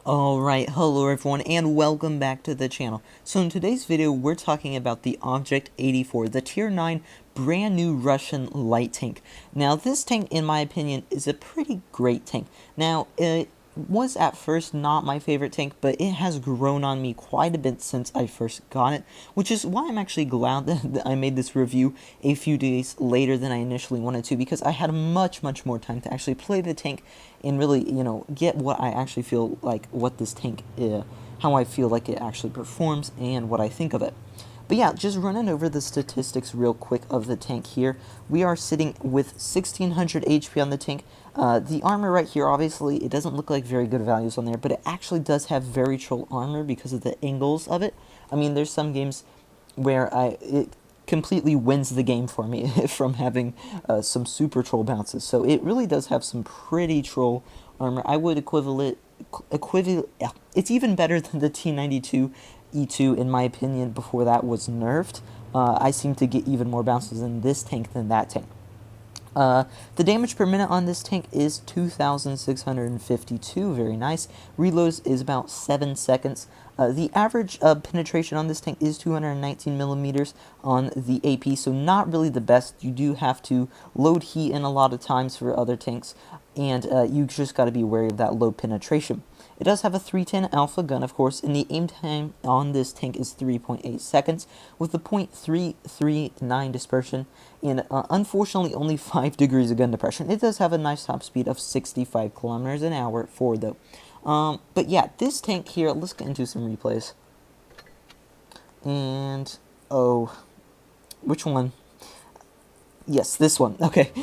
Alright, hello everyone and welcome back to the channel. So in today's video we're talking about the Object 84, the tier 9 brand new Russian light tank. Now this tank in my opinion is a pretty great tank. Now it was at first not my favorite tank, but it has grown on me quite a bit since I first got it, which is why I'm actually glad that I made this review a few days later than I initially wanted to, because I had much more time to actually play the tank and really, get what I actually feel like, what this tank is, how I feel like it actually performs, and what I think of it. But yeah, just running over the statistics real quick of the tank here. We are sitting with 1600 HP on the tank. The armor right here, obviously, it doesn't look like very good values on there, but it actually does have very troll armor because of the angles of it. I mean, there's some games where it completely wins the game for me from having some super troll bounces. So it really does have some pretty troll armor. I would it's even better than the T92 E2 in my opinion before that was nerfed. I seem to get even more bounces in this tank than that tank. The damage per minute on this tank is 2,652, very nice. Reloads is about 7 seconds. The average penetration on this tank is 219 millimeters on the AP, so not really the best. You do have to load heat in a lot of times for other tanks, and you just got to be wary of that low penetration. It does have a 310 alpha gun, of course, and the aim time on this tank is 3.8 seconds, with the .339 dispersion, and unfortunately only 5 degrees of gun depression. It does have a nice top speed of 65 kilometers an hour for though. But yeah, this tank here, let's get into some replays. And, which one? Yes, this one. Okay,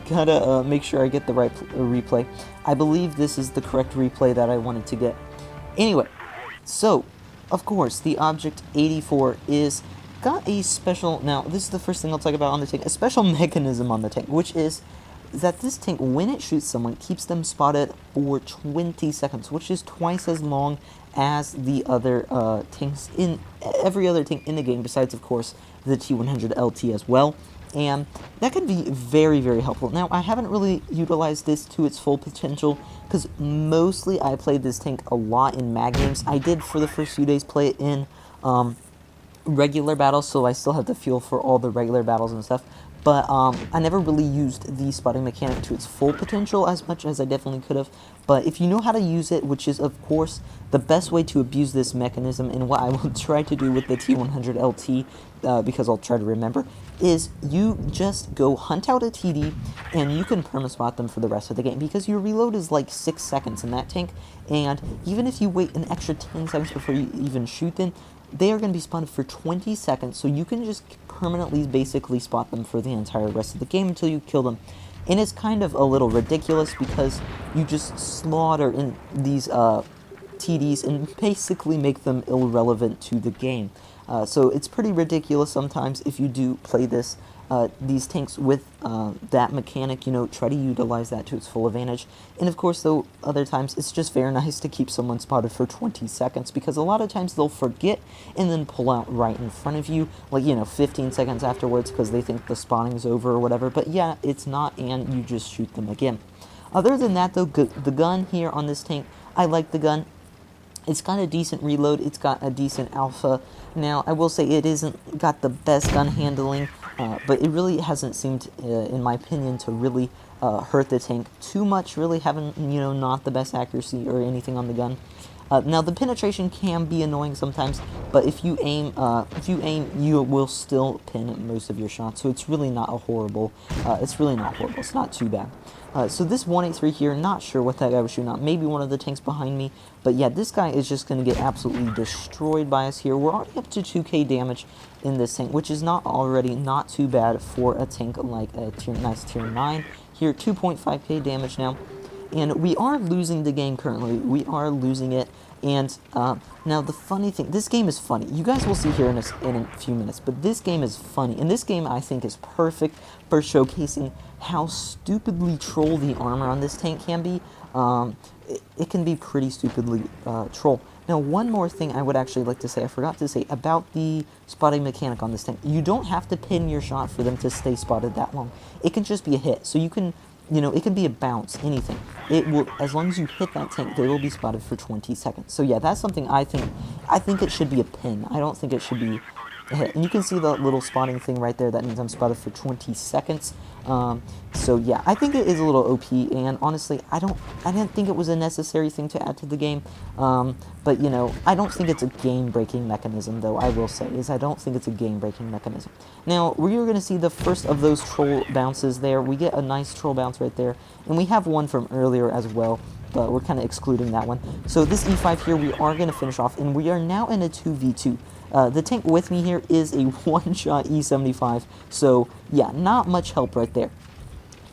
gotta make sure I get the right replay. I believe this is the correct replay that I wanted to get. Anyway, so, of course, the Object 84 is got a special, now this is the first thing I'll talk about on the tank, a special mechanism on the tank, which is that this tank, when it shoots someone, keeps them spotted for 20 seconds, which is twice as long as the other tanks in every other tank in the game, besides, of course, the T100 LT as well. And that can be very helpful. Now, I haven't really utilized this to its full potential, because mostly I played this tank a lot in mag games. I did, for the first few days, play it in regular battles, so I still have the feel for all the regular battles and stuff. But I never really used the spotting mechanic to its full potential as much as I definitely could have. But if you know how to use it, which is, of course, the best way to abuse this mechanism, and what I will try to do with the T100 LT, because I'll try to remember, is you just go hunt out a TD, and you can perma-spot them for the rest of the game, because your reload is like 6 seconds in that tank, and even if you wait an extra 10 seconds before you even shoot them, they are going to be spotted for 20 seconds, so you can just permanently basically spot them for the entire rest of the game until you kill them. And it's kind of a little ridiculous because you just slaughter in these TDs and basically make them irrelevant to the game. So it's pretty ridiculous sometimes if you do play these tanks with that mechanic, try to utilize that to its full advantage. And of course, though, other times it's just very nice to keep someone spotted for 20 seconds, because a lot of times they'll forget and then pull out right in front of you, like, 15 seconds afterwards, because they think the spawning is over or whatever. But yeah, it's not, and you just shoot them again. Other than that, though, the gun here on this tank, I like the gun. It's got a decent reload, it's got a decent alpha. Now, I will say it isn't got the best gun handling, but it really hasn't seemed, in my opinion, to really hurt the tank too much, really having, not the best accuracy or anything on the gun. Now, the penetration can be annoying sometimes, but if you aim, you will still pin most of your shots, so it's really not horrible. It's not too bad. So this 183 here, not sure what that guy was shooting at. Maybe one of the tanks behind me. But yeah, this guy is just going to get absolutely destroyed by us here. We're already up to 2k damage in this tank, which is not too bad for a tank like a nice tier 9. Here, 2.5k damage now. And we are losing the game currently. We are losing it. And now the funny thing, this game is funny. You guys will see here in a few minutes, but this game is funny. And this game, I think, is perfect for showcasing how stupidly troll the armor on this tank can be. It can be pretty stupidly troll. Now, one more thing I would actually like to say, I forgot to say, about the spotting mechanic on this tank. You don't have to pin your shot for them to stay spotted that long. It can just be a hit. So you can you know, it can be a bounce, anything. It will, as long as you hit that tank, they will be spotted for 20 seconds. So yeah, that's something I think it should be a pin. I don't think it should be a hit. And you can see the little spotting thing right there. That means I'm spotted for 20 seconds. So yeah, I think it is a little OP, and honestly, I didn't think it was a necessary thing to add to the game. But you know, I don't think it's a game-breaking mechanism, though. I will say is I don't think it's a game-breaking mechanism. Now we are going to see the first of those troll bounces there. We get a nice troll bounce right there, and we have one from earlier as well, but we're kind of excluding that one. So this E5 here, we are going to finish off, and we are now in a 2v2. The tank with me here is a one-shot E75, so yeah, not much help right there.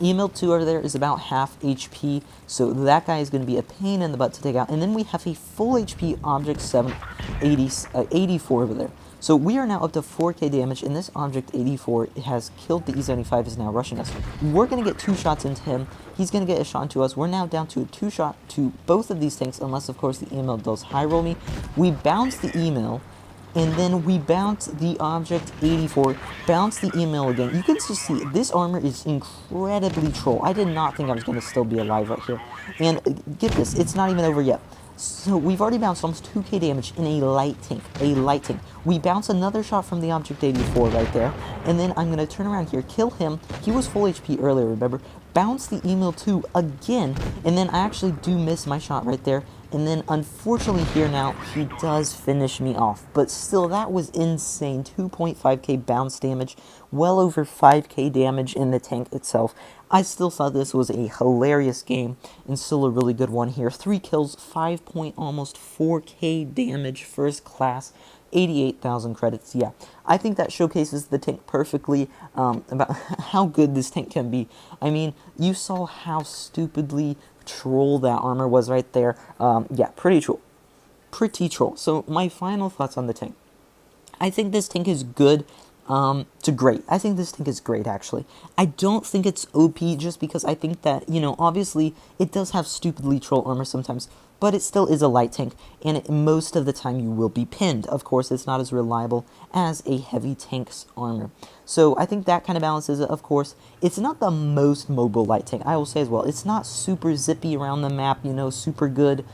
Email 2 over there is about half HP, so that guy is going to be a pain in the butt to take out. And then we have a full HP Object 84 over there. So we are now up to 4k damage, and this Object 84 has killed the E75, is now rushing us. We're going to get 2 shots into him. He's going to get a shot into us. We're now down to a 2-shot to both of these tanks, unless, of course, the email does high roll me. We bounce the email, and then we bounce the Object 84, bounce the email again. You can just see, this armor is incredibly troll. I did not think I was going to still be alive right here. And get this, it's not even over yet. So we've already bounced almost 2k damage in a light tank, We bounce another shot from the Object 84 right there, and then I'm going to turn around here, kill him. He was full HP earlier, remember? Bounce the email 2 again, and then I actually do miss my shot right there. And then, unfortunately, here now, he does finish me off. But still, that was insane. 2.5k bounce damage, well over 5k damage in the tank itself. I still thought this was a hilarious game, and still a really good one here. 3 kills, almost 4k damage, first class. 88,000 credits. Yeah, I think that showcases the tank perfectly, about how good this tank can be. I mean, you saw how stupidly troll that armor was right there. Yeah, pretty troll. So my final thoughts on the tank. I think this tank is good to great. I think this tank is great, actually. I don't think it's OP just because I think that, you know, obviously it does have stupidly troll armor sometimes, but it still is a light tank, and most of the time you will be pinned. Of course, it's not as reliable as a heavy tank's armor. So I think that kind of balances it. Of course, it's not the most mobile light tank, I will say as well. It's not super zippy around the map, you know, super good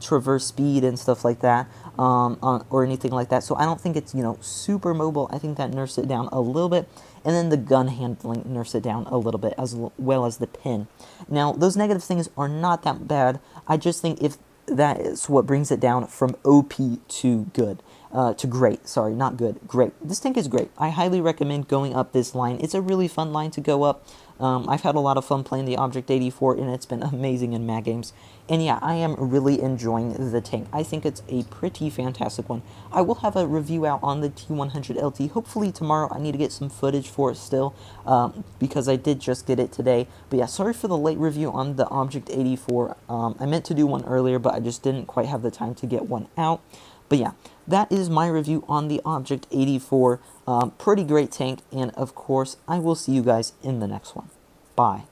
traverse speed and stuff like that, or anything like that. So I don't think it's, you know, super mobile. I think that nerfs it down a little bit. And then the gun handling nerfs it down a little bit, as well as the pin. Now, those negative things are not that bad. I just think if that is what brings it down from OP to good. To great, sorry, not good, great. This tank is great. I highly recommend going up this line. It's a really fun line to go up. I've had a lot of fun playing the Object 84, and it's been amazing in Mad Games. And yeah, I am really enjoying the tank. I think it's a pretty fantastic one. I will have a review out on the T100LT, hopefully tomorrow. I need to get some footage for it still, because I did just get it today. But yeah, sorry for the late review on the Object 84. I meant to do one earlier, but I just didn't quite have the time to get one out. But yeah, that is my review on the Object 84. Pretty great tank, and of course, I will see you guys in the next one. Bye.